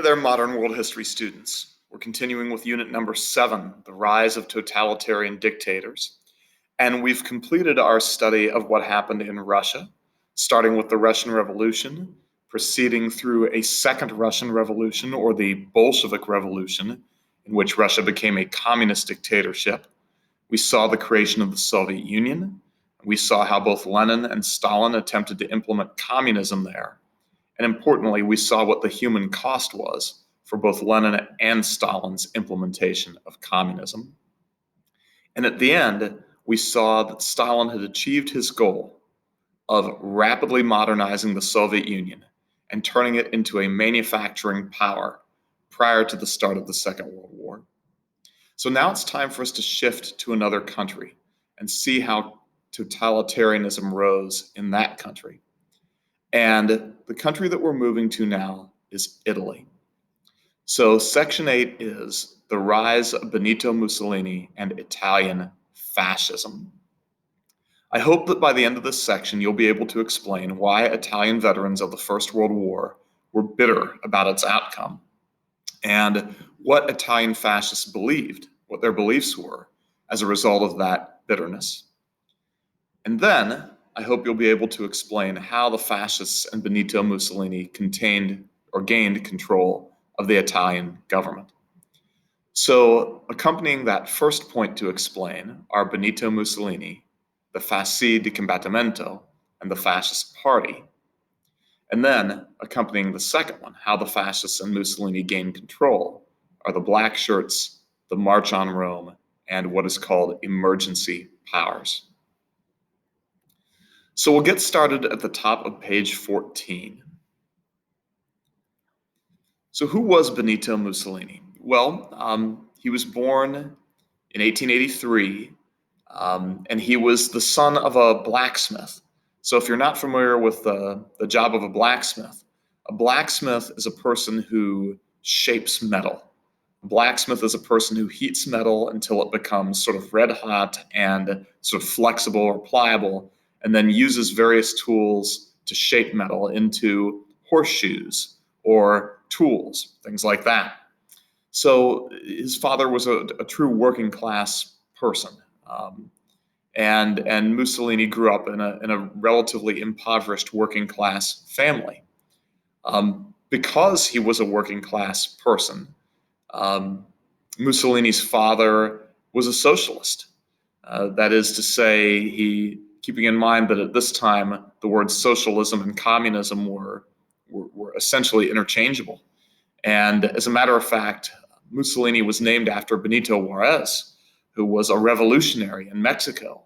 They're modern world history students. We're continuing with unit number 7, the rise of totalitarian dictators. And we've completed our study of what happened in Russia, starting with the Russian Revolution, proceeding through a second Russian Revolution, or the Bolshevik Revolution, in which Russia became a communist dictatorship. We saw the creation of the Soviet Union. We saw how both Lenin and Stalin attempted to implement communism there. And importantly, we saw what the human cost was for both Lenin and Stalin's implementation of communism. And at the end, we saw that Stalin had achieved his goal of rapidly modernizing the Soviet Union and turning it into a manufacturing power prior to the start of the Second World War. So now it's time for us to shift to another country and see how totalitarianism rose in that country. And the country that we're moving to now is Italy. So section 8 is the rise of Benito Mussolini and Italian fascism. I hope that by the end of this section, you'll be able to explain why Italian veterans of the First World War were bitter about its outcome, and what Italian fascists believed, what their beliefs were as a result of that bitterness. And then I hope you'll be able to explain how the fascists and Benito Mussolini gained control of the Italian government. So, accompanying that first point to explain are Benito Mussolini, the Fasci di Combattimento, and the Fascist Party. And then, accompanying the second one, how the fascists and Mussolini gained control, are the Blackshirts, the March on Rome, and what is called emergency powers. So we'll get started at the top of page 14. So who was Benito Mussolini? Well, he was born in 1883, and he was the son of a blacksmith. So if you're not familiar with the job of a blacksmith is a person who shapes metal. A blacksmith is a person who heats metal until it becomes sort of red hot and sort of flexible or pliable, and then uses various tools to shape metal into horseshoes or tools, things like that. So his father was a true working class person. And Mussolini grew up in a relatively impoverished working class family. Because he was a working class person, Mussolini's father was a socialist. That is to say, keeping in mind that at this time the words socialism and communism were essentially interchangeable. And as a matter of fact, Mussolini was named after Benito Juarez, who was a revolutionary in Mexico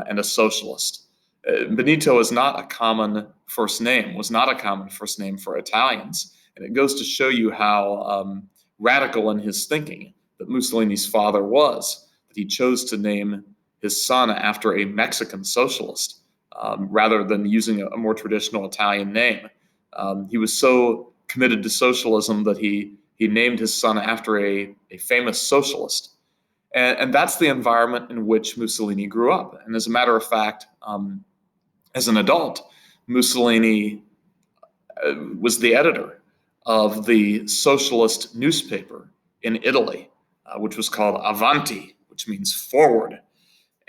and a socialist. Benito is not a common first name, was not a common first name for Italians. And it goes to show you how radical in his thinking that Mussolini's father was, that he chose to name his son after a Mexican socialist rather than using a more traditional Italian name. He was so committed to socialism that he named his son after a famous socialist. And that's the environment in which Mussolini grew up. And as a matter of fact, as an adult, Mussolini was the editor of the socialist newspaper in Italy, which was called Avanti, which means forward.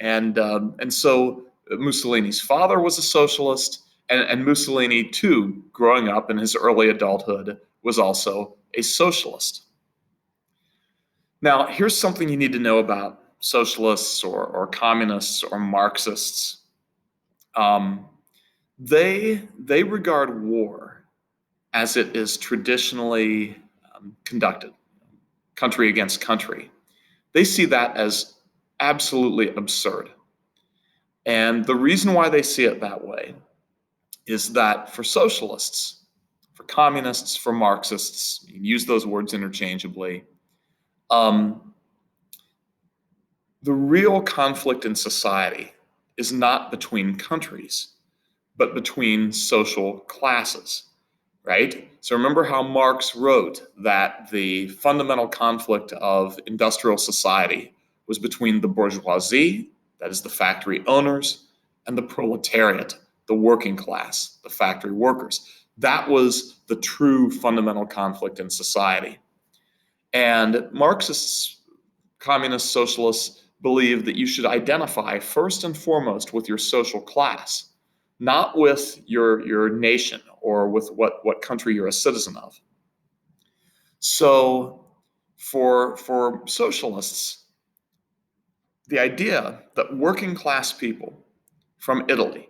And so Mussolini's father was a socialist, and Mussolini, too, growing up in his early adulthood, was also a socialist. Now, here's something you need to know about socialists or communists or Marxists. They regard war as it is traditionally conducted, country against country. They see that as absolutely absurd. And the reason why they see it that way is that for socialists, for communists, for Marxists, you can use those words interchangeably, the real conflict in society is not between countries, but between social classes, right? So remember how Marx wrote that the fundamental conflict of industrial society was between the bourgeoisie, that is the factory owners, and the proletariat, the working class, the factory workers. That was the true fundamental conflict in society. And Marxists, communists, socialists believe that you should identify first and foremost with your social class, not with your nation or with what country you're a citizen of. So for socialists, the idea that working class people from Italy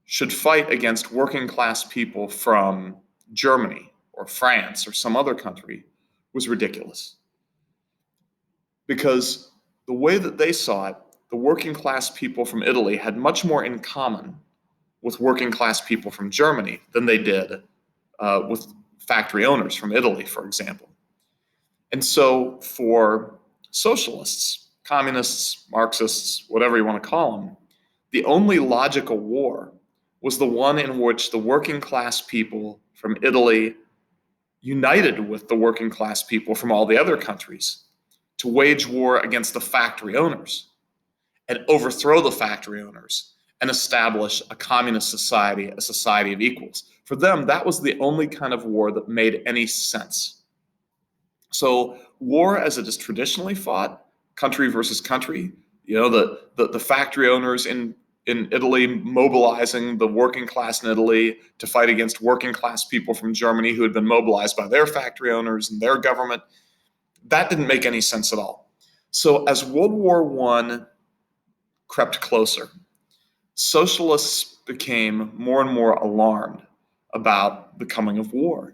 should fight against working class people from Germany or France or some other country was ridiculous. Because the way that they saw it, the working class people from Italy had much more in common with working class people from Germany than they did with factory owners from Italy, for example. And so for socialists, communists, Marxists, whatever you want to call them, the only logical war was the one in which the working class people from Italy united with the working class people from all the other countries to wage war against the factory owners and overthrow the factory owners and establish a communist society, a society of equals. For them, that was the only kind of war that made any sense. So war as it is traditionally fought, country versus country, the factory owners in Italy mobilizing the working class in Italy to fight against working class people from Germany who had been mobilized by their factory owners and their government, that didn't make any sense at all. So as World War I crept closer, socialists became more and more alarmed about the coming of war.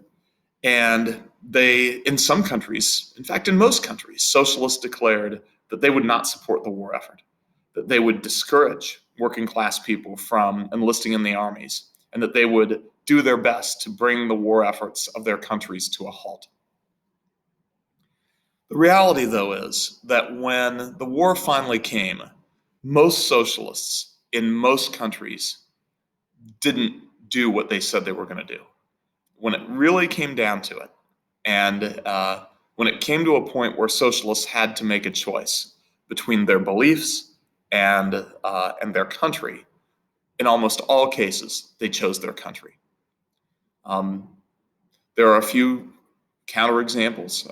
And they, in some countries, in fact, in most countries, socialists declared that they would not support the war effort, that they would discourage working class people from enlisting in the armies, and that they would do their best to bring the war efforts of their countries to a halt. The reality, though, is that when the war finally came, most socialists in most countries didn't do what they said they were going to do. When it really came down to it, and when it came to a point where socialists had to make a choice between their beliefs and their country, in almost all cases, they chose their country. There are a few counterexamples.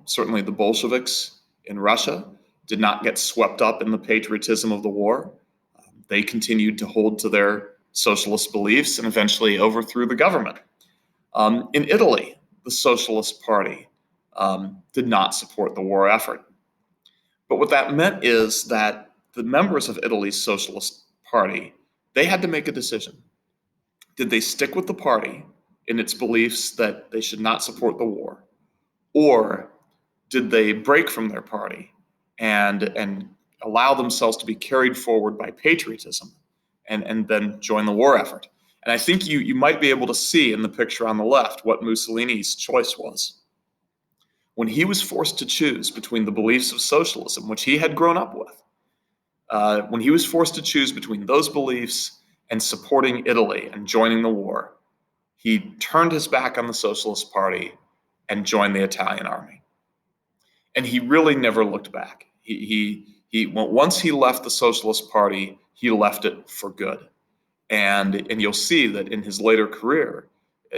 Certainly the Bolsheviks in Russia did not get swept up in the patriotism of the war. They continued to hold to their socialist beliefs and eventually overthrew the government. In Italy, the Socialist Party did not support the war effort. But what that meant is that the members of Italy's Socialist Party, they had to make a decision. Did they stick with the party in its beliefs that they should not support the war? Or did they break from their party and allow themselves to be carried forward by patriotism and then join the war effort? And I think you might be able to see in the picture on the left what Mussolini's choice was. When he was forced to choose between the beliefs of socialism, which he had grown up with, when he was forced to choose between those beliefs and supporting Italy and joining the war, he turned his back on the Socialist Party and joined the Italian army. And he really never looked back. Once he left the Socialist Party, he left it for good. And you'll see that in his later career,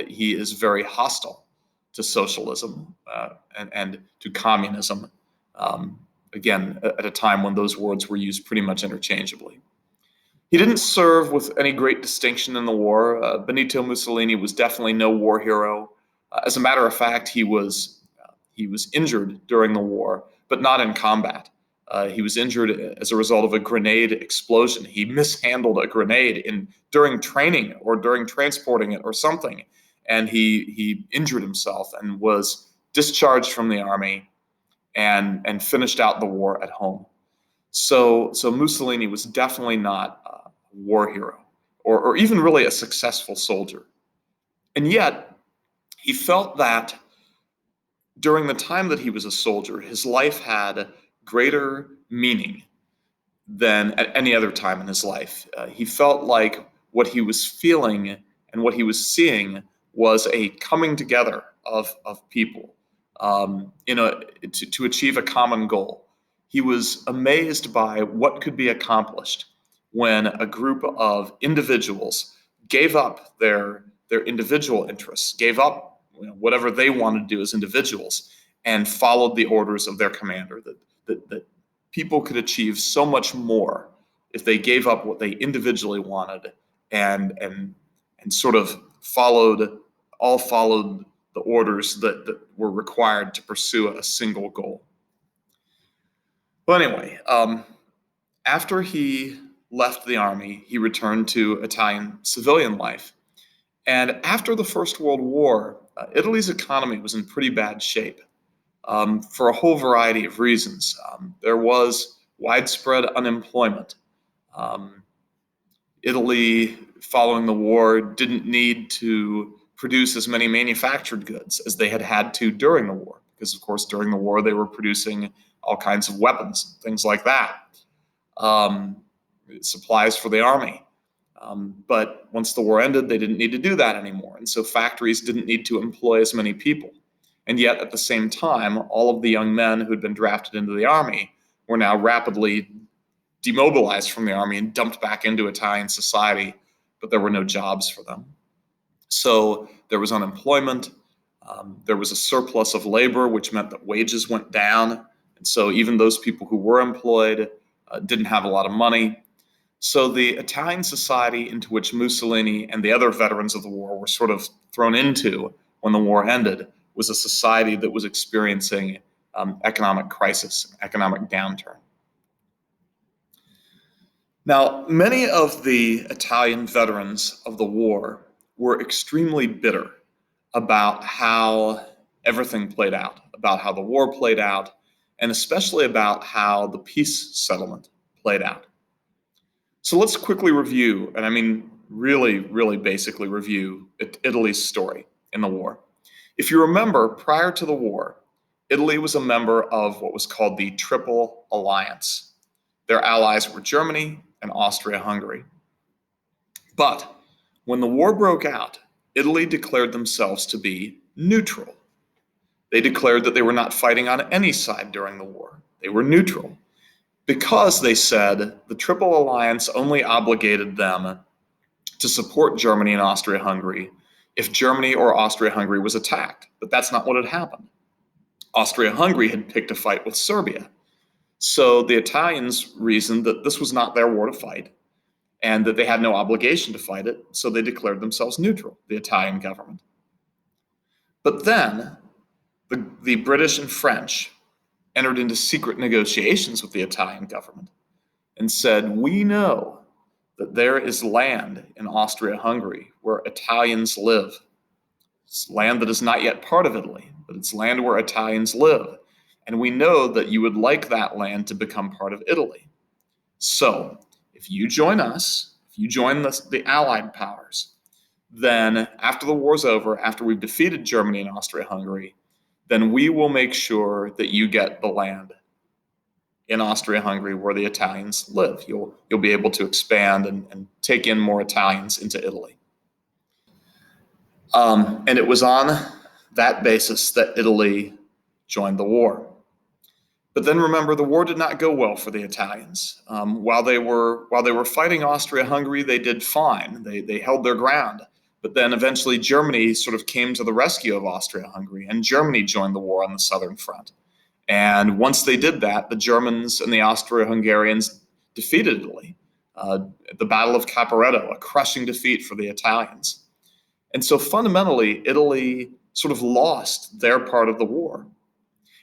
he is very hostile to socialism and to communism, again, at a time when those words were used pretty much interchangeably. He didn't serve with any great distinction in the war. Benito Mussolini was definitely no war hero. As a matter of fact, he was injured during the war, but not in combat. He was injured as a result of a grenade explosion. He mishandled a grenade during training or during transporting it or something, and he injured himself and was discharged from the army and finished out the war at home. So Mussolini was definitely not a war hero or even really a successful soldier. And yet, he felt that during the time that he was a soldier, his life had greater meaning than at any other time in his life. He felt like what he was feeling and what he was seeing was a coming together of people to achieve a common goal. He was amazed by what could be accomplished when a group of individuals gave up their their individual interests, gave up whatever they wanted to do as individuals, and followed the orders of their commander, that people could achieve so much more if they gave up what they individually wanted and sort of followed the orders that were required to pursue a single goal. Well, anyway, after he left the army, he returned to Italian civilian life. And after the First World War, Italy's economy was in pretty bad shape for a whole variety of reasons. There was widespread unemployment. Italy, following the war, didn't need to produce as many manufactured goods as they had to during the war, because, of course, during the war, they were producing all kinds of weapons, things like that, supplies for the army. But once the war ended, they didn't need to do that anymore. And so factories didn't need to employ as many people. And yet, at the same time, all of the young men who had been drafted into the army were now rapidly demobilized from the army and dumped back into Italian society, but there were no jobs for them. So there was unemployment. There was a surplus of labor, which meant that wages went down. And so even those people who were employed didn't have a lot of money. So the Italian society into which Mussolini and the other veterans of the war were sort of thrown into when the war ended was a society that was experiencing economic crisis, economic downturn. Now, many of the Italian veterans of the war were extremely bitter about how everything played out, about how the war played out, and especially about how the peace settlement played out. So let's quickly review, and I mean really, really basically review Italy's story in the war. If you remember, prior to the war, Italy was a member of what was called the Triple Alliance. Their allies were Germany and Austria-Hungary. But when the war broke out, Italy declared themselves to be neutral. They declared that they were not fighting on any side during the war. They were neutral because, they said, the Triple Alliance only obligated them to support Germany and Austria-Hungary if Germany or Austria-Hungary was attacked. But that's not what had happened. Austria-Hungary had picked a fight with Serbia. So the Italians reasoned that this was not their war to fight and that they had no obligation to fight it, so they declared themselves neutral, the Italian government. But then the British and French entered into secret negotiations with the Italian government and said, we know that there is land in Austria-Hungary where Italians live. It's land that is not yet part of Italy, but it's land where Italians live. And we know that you would like that land to become part of Italy. So if you join us, if you join the Allied powers, then after the war's over, after we've defeated Germany and Austria-Hungary, then we will make sure that you get the land in Austria-Hungary where the Italians live. You'll be able to expand and take in more Italians into Italy. And it was on that basis that Italy joined the war. But then remember, the war did not go well for the Italians. While they were fighting Austria-Hungary, they did fine. They held their ground. But then eventually Germany sort of came to the rescue of Austria-Hungary, and Germany joined the war on the southern front. And once they did that, the Germans and the Austro-Hungarians defeated Italy at the Battle of Caporetto, a crushing defeat for the Italians. And so fundamentally, Italy sort of lost their part of the war.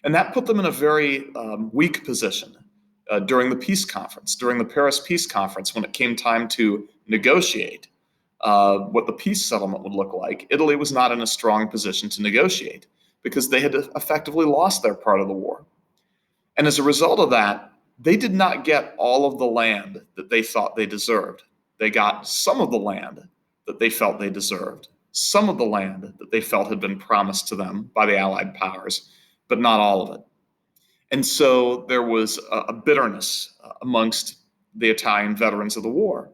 And that put them in a very weak position during the peace conference, during the Paris Peace Conference, when it came time to negotiate what the peace settlement would look like. Italy was not in a strong position to negotiate because they had effectively lost their part of the war. And as a result of that, they did not get all of the land that they thought they deserved. They got some of the land that they felt they deserved, some of the land that they felt had been promised to them by the Allied powers, but not all of it. And so there was a bitterness amongst the Italian veterans of the war.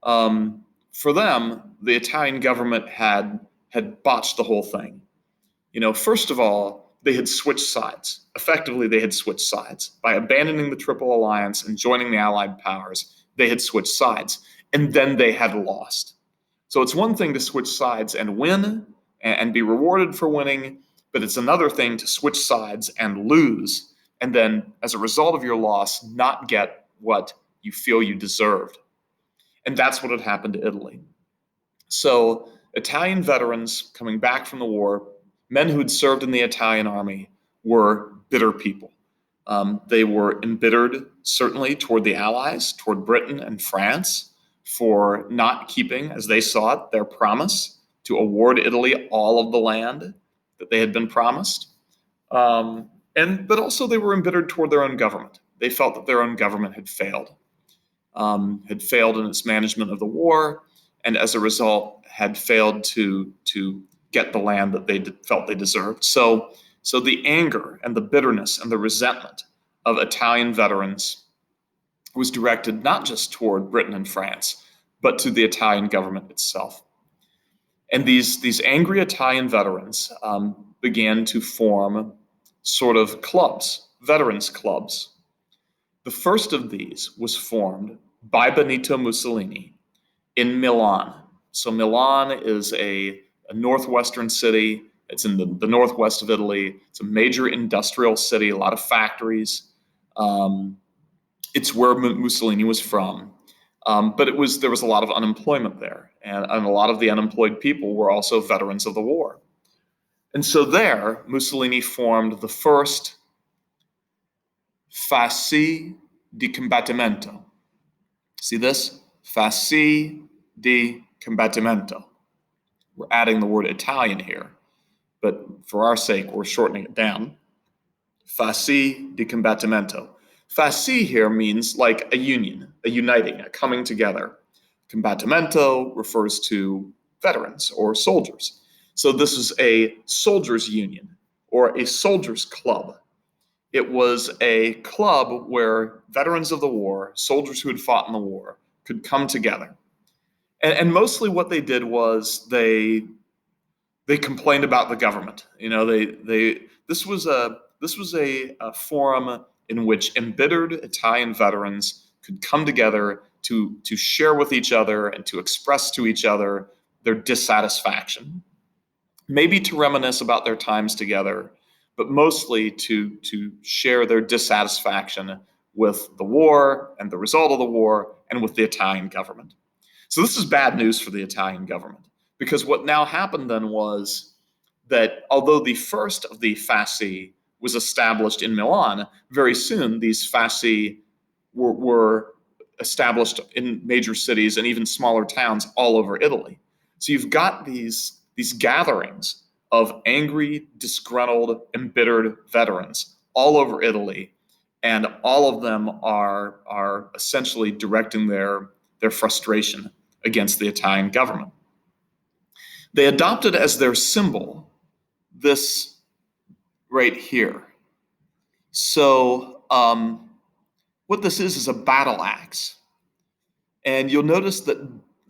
For them, the Italian government had botched the whole thing. First of all, they had switched sides. Effectively, they had switched sides. By abandoning the Triple Alliance and joining the Allied powers, they had switched sides. And then they had lost. So it's one thing to switch sides and win and be rewarded for winning, but it's another thing to switch sides and lose, and then as a result of your loss, not get what you feel you deserved. And that's what had happened to Italy. So Italian veterans coming back from the war, men who had served in the Italian army, were bitter people. They were embittered, certainly, toward the Allies, toward Britain and France, for not keeping, as they saw it, their promise to award Italy all of the land that they had been promised. But also they were embittered toward their own government. They felt that their own government had failed in its management of the war, and as a result had failed to get the land that they felt they deserved. So the anger and the bitterness and the resentment of Italian veterans was directed not just toward Britain and France, but to the Italian government itself. And these angry Italian veterans began to form sort of clubs, veterans clubs. The first of these was formed by Benito Mussolini in Milan. So Milan is a northwestern city. It's in the northwest of Italy. It's a major industrial city, a lot of factories. It's where Mussolini was from. But there was a lot of unemployment there. And a lot of the unemployed people were also veterans of the war. And so there, Mussolini formed the first Fasci di Combattimento. See this? Fasci di Combattimento. We're adding the word Italian here, but for our sake, we're shortening it down. Fasci di Combattimento. Fasci here means like a union, a uniting, a coming together. Combattimento refers to veterans or soldiers. So this is a soldiers' union or a soldiers' club. It was a club where veterans of the war, soldiers who had fought in the war, could come together. And mostly what they did was they complained about the government. This was a forum in which embittered Italian veterans could come together to share with each other and to express to each other their dissatisfaction, maybe to reminisce about their times together, but mostly to share their dissatisfaction with the war and the result of the war and with the Italian government. So this is bad news for the Italian government, because what now happened then was that although the first of the Fasci was established in Milan, very soon these Fasci were established in major cities and even smaller towns all over Italy. So you've got these gatherings of angry, disgruntled, embittered veterans all over Italy, and all of them are essentially directing their frustration against the Italian government. They adopted as their symbol this right here. So what this is a battle axe. And you'll notice that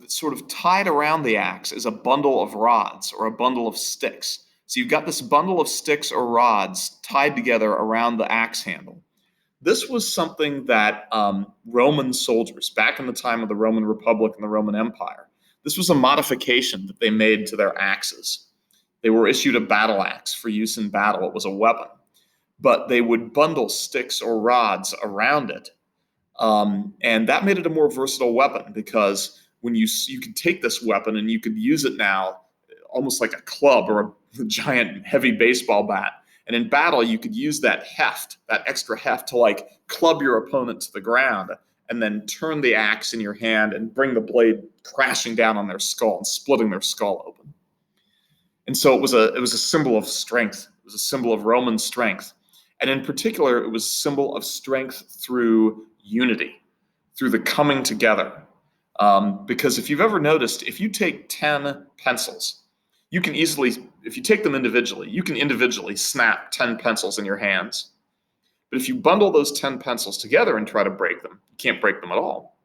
sort of tied around the axe is a bundle of rods or a bundle of sticks. So you've got this bundle of sticks or rods tied together around the axe handle. This was something that Roman soldiers, back in the time of the Roman Republic and the Roman Empire, this was a modification that they made to their axes. They were issued a battle axe for use in battle. It was a weapon. But they would bundle sticks or rods around it. And that made it a more versatile weapon, because when you could take this weapon and you could use it now almost like a club or a giant heavy baseball bat. And in battle, you could use that heft, that extra heft, to like club your opponent to the ground and then turn the axe in your hand and bring the blade crashing down on their skull and splitting their skull open. And so it was a symbol of strength. It was a symbol of Roman strength. And in particular, it was a symbol of strength through unity, through the coming together. Because if you've ever noticed, if you take 10 pencils, you can easily, if you take them individually, you can individually snap 10 pencils in your hands. But if you bundle those 10 pencils together and try to break them, you can't break them at all.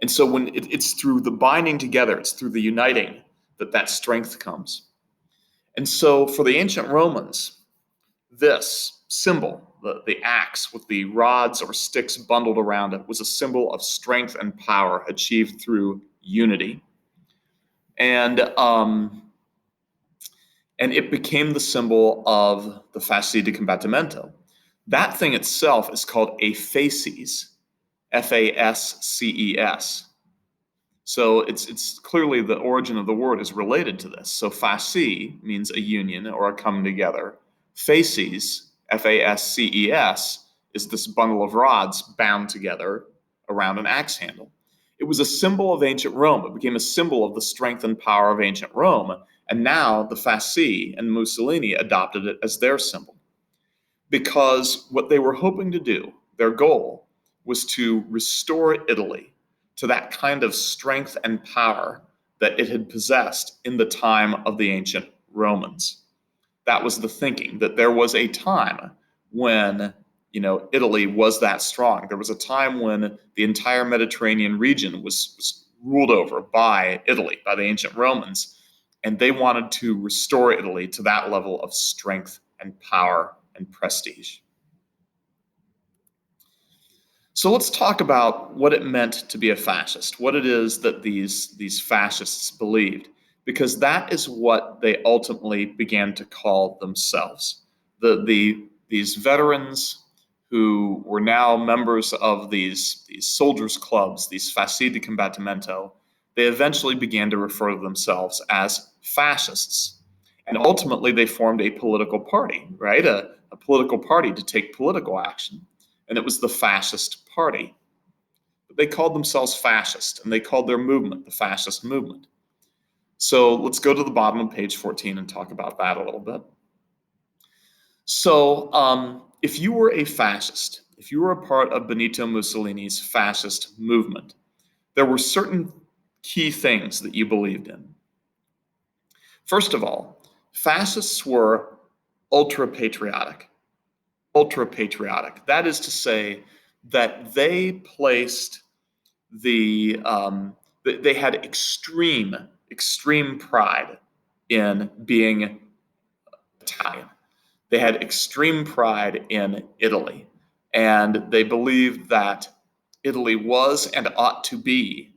And so when it's through the binding together, it's through the uniting that strength comes. And so for the ancient Romans, this symbol, the axe with the rods or sticks bundled around it, was a symbol of strength and power achieved through unity. And it became the symbol of the Fasci di Combattimento. That thing itself is called a fasces, Fasces. So it's clearly the origin of the word is related to this. So fasci means a union or a coming together. Fasces, Fasces, is this bundle of rods bound together around an axe handle. It was a symbol of ancient Rome. It became a symbol of the strength and power of ancient Rome. And now the Fasci and Mussolini adopted it as their symbol. Because what they were hoping to do, their goal, was to restore Italy to that kind of strength and power that it had possessed in the time of the ancient Romans. That was the thinking, that there was a time when Italy was that strong. There was a time when the entire Mediterranean region was ruled over by Italy, by the ancient Romans, and they wanted to restore Italy to that level of strength and power and prestige. So let's talk about what it meant to be a fascist, what it is that these fascists believed, because that is what they ultimately began to call themselves. These veterans who were now members of these soldiers' clubs, these Fasci di Combattimento, they eventually began to refer to themselves as fascists. And ultimately, they formed a political party, right? A political party to take political action. And it was the Fascist Party. But they called themselves fascist, and they called their movement the fascist movement. So let's go to the bottom of page 14 and talk about that a little bit. So if you were a fascist, if you were a part of Benito Mussolini's fascist movement, there were certain key things that you believed in. First of all, fascists were ultra-patriotic. Ultra-patriotic. That is to say that they placed they had extreme pride in being Italian. They had extreme pride in Italy, and they believed that Italy was and ought to be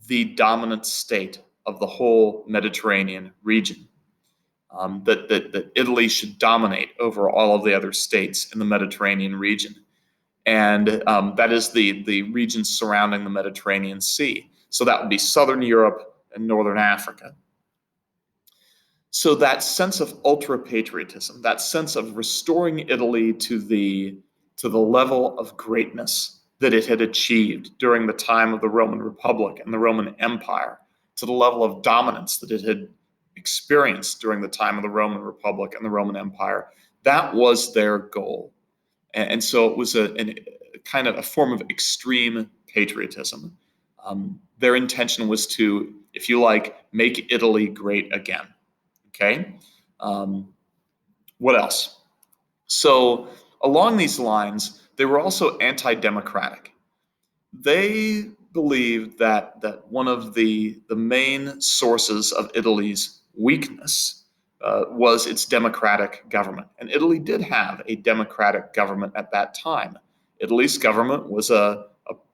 the dominant state of the whole Mediterranean region. That Italy should dominate over all of the other states in the Mediterranean region. And that is the region surrounding the Mediterranean Sea. So that would be Southern Europe and Northern Africa. So that sense of ultra-patriotism, that sense of restoring Italy to the level of greatness that it had achieved during the time of the Roman Republic and the Roman Empire, to the level of dominance that it had experienced during the time of the Roman Republic and the Roman Empire, that was their goal. And so it was a kind of a form of extreme patriotism. Their intention was to, if you like, make Italy great again. Okay? What else? So along these lines, they were also anti-democratic. They believed that one of the main sources of Italy's weakness was its democratic government. And Italy did have a democratic government at that time. Italy's government was a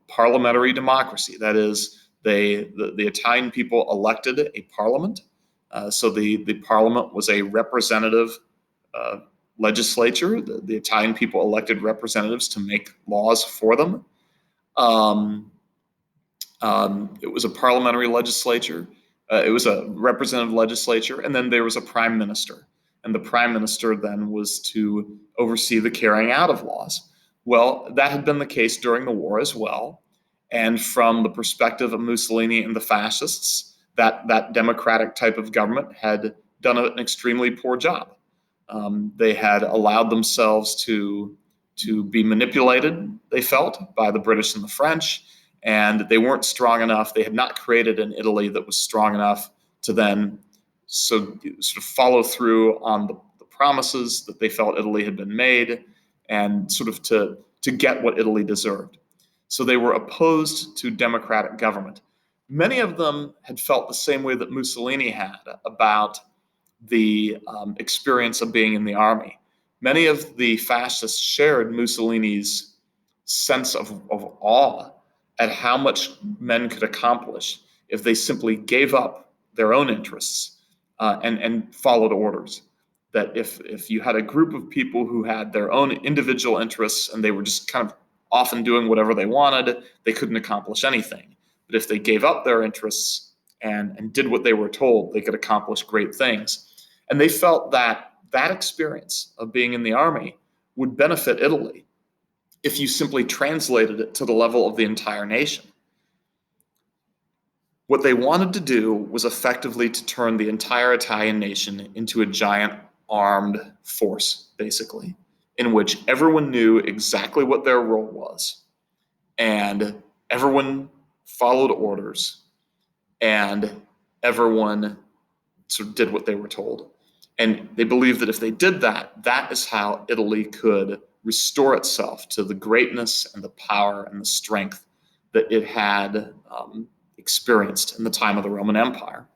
parliamentary democracy. That is, the Italian people elected a parliament. So the parliament was a representative legislature. The Italian people elected representatives to make laws for them. It was a parliamentary legislature. It was a representative legislature, and then there was a prime minister. And the prime minister then was to oversee the carrying out of laws. Well, that had been the case during the war as well. And from the perspective of Mussolini and the fascists, that democratic type of government had done an extremely poor job. They had allowed themselves to be manipulated, they felt, by the British and the French, and they weren't strong enough. They had not created an Italy that was strong enough to then sort of follow through on the promises that they felt Italy had been made, and sort of to get what Italy deserved. So they were opposed to democratic government. Many of them had felt the same way that Mussolini had about the experience of being in the army. Many of the fascists shared Mussolini's sense of awe at how much men could accomplish if they simply gave up their own interests and followed orders. That if you had a group of people who had their own individual interests and they were just kind of often doing whatever they wanted, they couldn't accomplish anything. But if they gave up their interests and did what they were told, they could accomplish great things. And they felt that that experience of being in the army would benefit Italy if you simply translated it to the level of the entire nation. What they wanted to do was effectively to turn the entire Italian nation into a giant armed force, basically, in which everyone knew exactly what their role was, and everyone followed orders, and everyone sort of did what they were told. And they believed that if they did that, that is how Italy could restore itself to the greatness and the power and the strength that it had experienced in the time of the Roman Empire.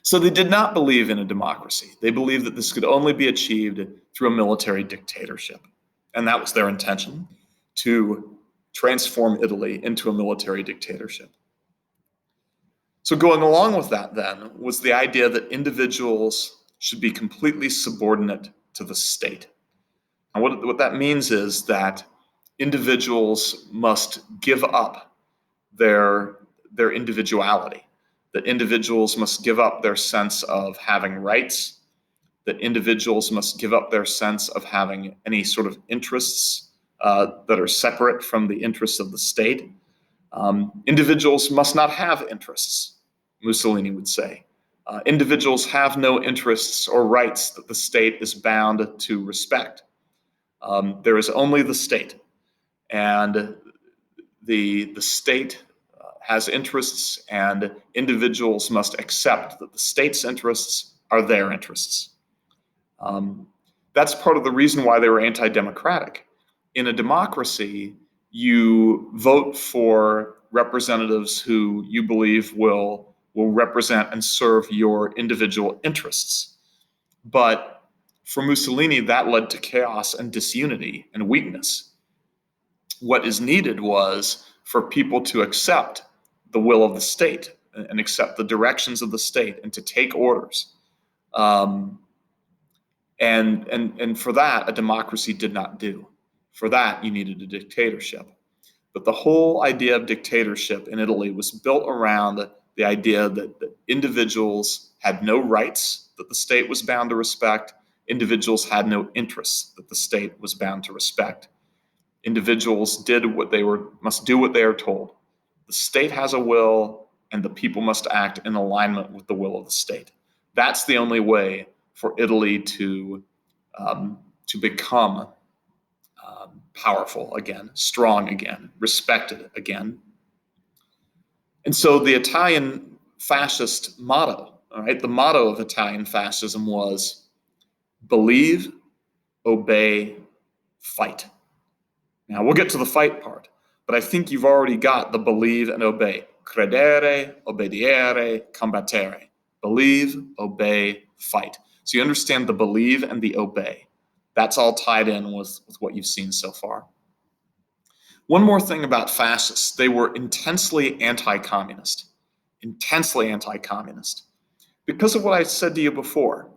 So they did not believe in a democracy. They believed that this could only be achieved through a military dictatorship. And that was their intention, to transform Italy into a military dictatorship. So going along with that then was the idea that individuals should be completely subordinate to the state. And what that means is that individuals must give up their individuality, that individuals must give up their sense of having rights, that individuals must give up their sense of having any sort of interests that are separate from the interests of the state. Individuals must not have interests, Mussolini would say. Individuals have no interests or rights that the state is bound to respect. There is only the state, and the state has interests, and individuals must accept that the state's interests are their interests. That's part of the reason why they were anti-democratic. In a democracy, you vote for representatives who you believe will represent and serve your individual interests. But for Mussolini, that led to chaos and disunity and weakness. What is needed was for people to accept the will of the state and accept the directions of the state and to take orders. And for that, a democracy did not do. For that, you needed a dictatorship. But the whole idea of dictatorship in Italy was built around the idea that individuals had no rights that the state was bound to respect. Individuals had no interests that the state was bound to respect. Individuals must do what they are told. The state has a will, and the people must act in alignment with the will of the state. That's the only way for Italy to become powerful again, strong again, respected again. And so the Italian fascist motto, all right, the motto of Italian fascism was believe, obey, fight. Now we'll get to the fight part, but I think you've already got the believe and obey. Credere, obbedire, combattere. Believe, obey, fight. So you understand the believe and the obey. That's all tied in with what you've seen so far. One more thing about fascists, they were intensely anti-communist. Intensely anti-communist. Because of what I said to you before,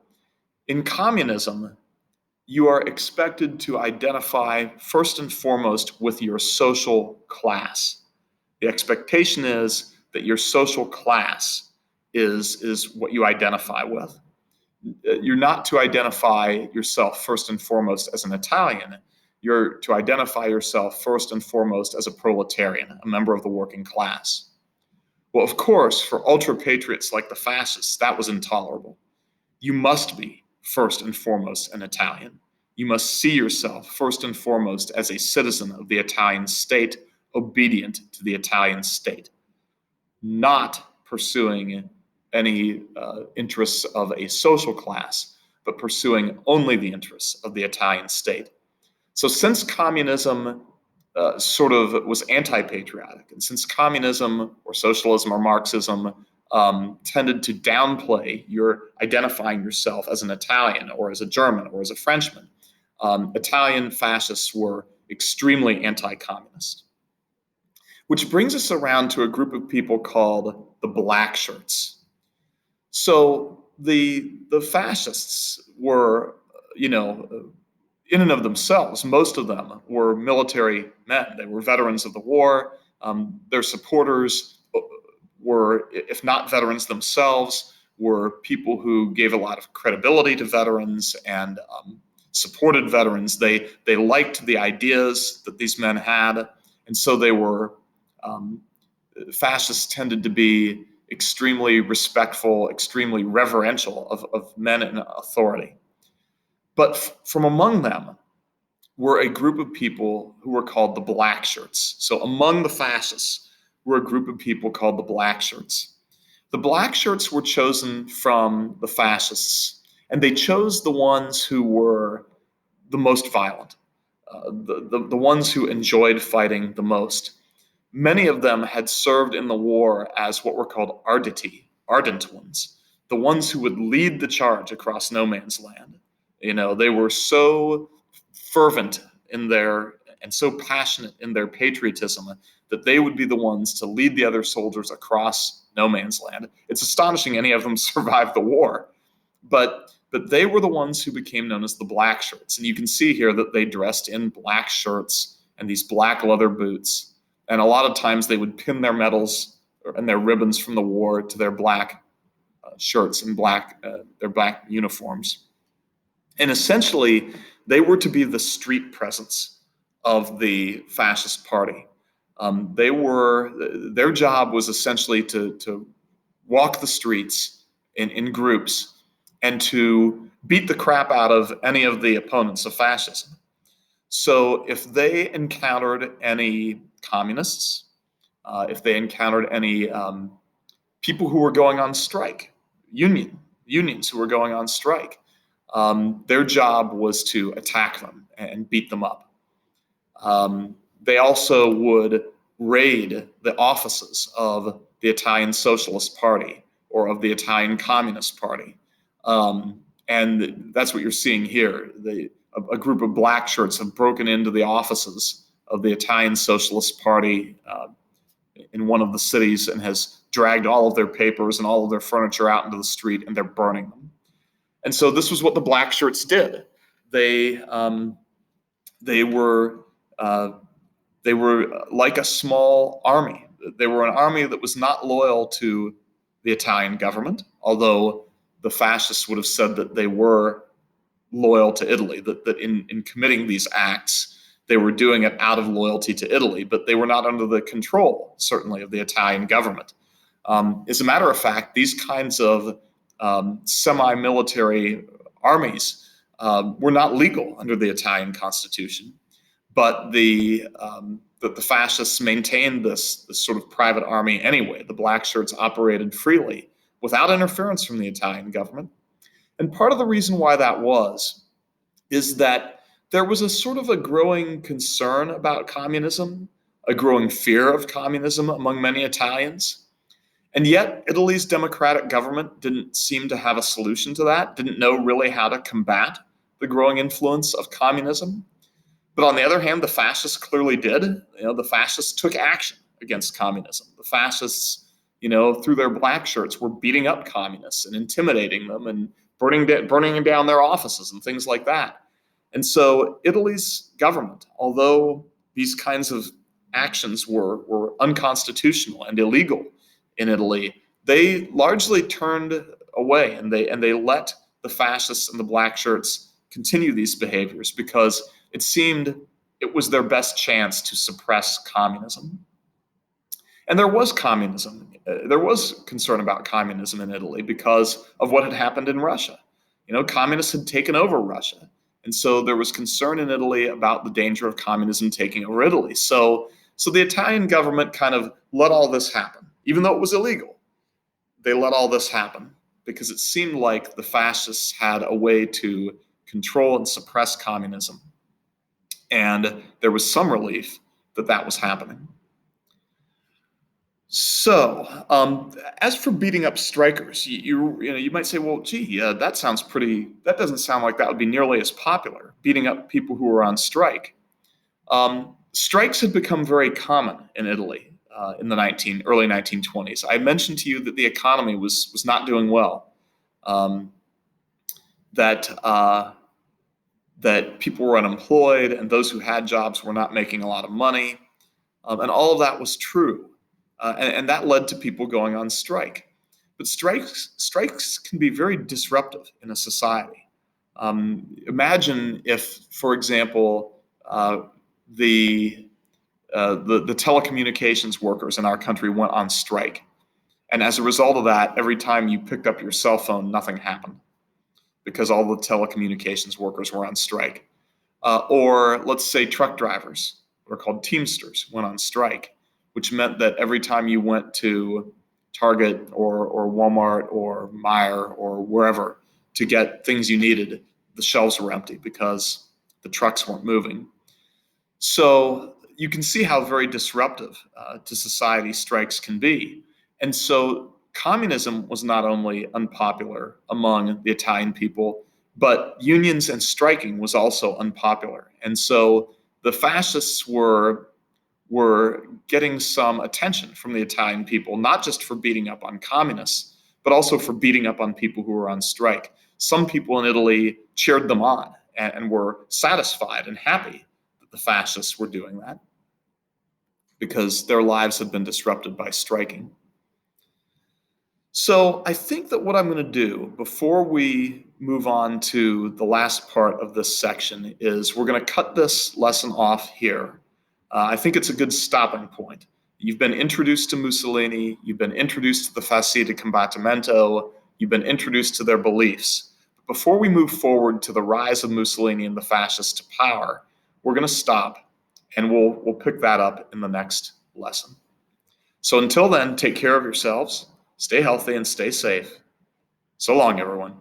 in communism, you are expected to identify first and foremost with your social class. The expectation is that your social class is what you identify with. You're not to identify yourself first and foremost as an Italian. You're to identify yourself first and foremost as a proletarian, a member of the working class. Well, of course, for ultra-patriots like the fascists, that was intolerable. You must be first and foremost an Italian. You must see yourself first and foremost as a citizen of the Italian state, obedient to the Italian state, not pursuing any interests of a social class, but pursuing only the interests of the Italian state. So since communism sort of was anti-patriotic, and since communism or socialism or Marxism tended to downplay your identifying yourself as an Italian or as a German or as a Frenchman, Italian fascists were extremely anti-communist. Which brings us around to a group of people called the Blackshirts. So the fascists were, in and of themselves, most of them were military men. They were veterans of the war. Their supporters were, if not veterans themselves, were people who gave a lot of credibility to veterans and supported veterans. They liked the ideas that these men had, and so they were. Fascists tended to be extremely respectful, extremely reverential of men in authority. But from among them were a group of people who were called the Blackshirts. So among the fascists were a group of people called the Blackshirts. The Blackshirts were chosen from the fascists, and they chose the ones who were the most violent, the ones who enjoyed fighting the most. Many of them had served in the war as what were called ardent ones, the ones who would lead the charge across no man's land. They were so fervent in their and so passionate in their patriotism that they would be the ones to lead the other soldiers across no man's land. It's astonishing any of them survived the war, but they were the ones who became known as the Blackshirts. And you can see here that they dressed in black shirts and these black leather boots. And a lot of times they would pin their medals and their ribbons from the war to their black shirts and their black uniforms. And essentially, they were to be the street presence of the fascist party. Their job was essentially to walk the streets in groups and to beat the crap out of any of the opponents of fascism. So if they encountered any communists, if they encountered any people who were going on strike, unions who were going on strike, their job was to attack them and beat them up. They also would raid the offices of the Italian Socialist Party or of the Italian Communist Party. And that's what you're seeing here. A group of black shirts have broken into the offices of the Italian Socialist Party in one of the cities and has dragged all of their papers and all of their furniture out into the street, and they're burning them. And so this was what the black shirts did. They were like a small army. They were an army that was not loyal to the Italian government, although the fascists would have said that they were loyal to Italy, that in committing these acts, they were doing it out of loyalty to Italy, but they were not under the control, certainly, of the Italian government. As a matter of fact, these kinds of semi-military armies were not legal under the Italian constitution, but the fascists maintained this sort of private army anyway. The black shirts operated freely without interference from the Italian government. And part of the reason why that is that there was a sort of a growing concern about communism, a growing fear of communism among many Italians. And yet, Italy's democratic government didn't seem to have a solution to that, didn't know really how to combat the growing influence of communism. But on the other hand, the fascists clearly did. The fascists took action against communism. The fascists, through their black shirts, were beating up communists and intimidating them and burning down their offices and things like that. And so Italy's government, although these kinds of actions were unconstitutional and illegal in Italy, they largely turned away and they let the fascists and the black shirts continue these behaviors because it seemed it was their best chance to suppress communism. And there was communism. There was concern about communism in Italy because of what had happened in Russia. Communists had taken over Russia. And so there was concern in Italy about the danger of communism taking over Italy. So the Italian government kind of let all this happen, even though it was illegal. They let all this happen because it seemed like the fascists had a way to control and suppress communism. And there was some relief that was happening. So, as for beating up strikers, you might say, well, gee, that doesn't sound like that would be nearly as popular, beating up people who were on strike. Strikes had become very common in Italy. in the early 1920s. I mentioned to you that the economy was not doing well, that people were unemployed, and those who had jobs were not making a lot of money, and all of that was true, and that led to people going on strike. But strikes can be very disruptive in a society. Imagine if, for example, the telecommunications workers in our country went on strike. And as a result of that, every time you picked up your cell phone, nothing happened because all the telecommunications workers were on strike. Or let's say truck drivers, what are called Teamsters, went on strike, which meant that every time you went to Target or Walmart or Meijer or wherever to get things you needed, the shelves were empty because the trucks weren't moving. So you can see how very disruptive to society strikes can be. And so communism was not only unpopular among the Italian people, but unions and striking was also unpopular. And so the fascists were getting some attention from the Italian people, not just for beating up on communists, but also for beating up on people who were on strike. Some people in Italy cheered them on and were satisfied and happy that the fascists were doing that because their lives had been disrupted by striking. So I think that what I'm going to do before we move on to the last part of this section is we're going to cut this lesson off here. I think it's a good stopping point. You've been introduced to Mussolini, you've been introduced to the Fasci di Combattimento, you've been introduced to their beliefs. But before we move forward to the rise of Mussolini and the fascists to power, we're going to stop and we'll pick that up in the next lesson. So until then, take care of yourselves, stay healthy and stay safe. So long, everyone.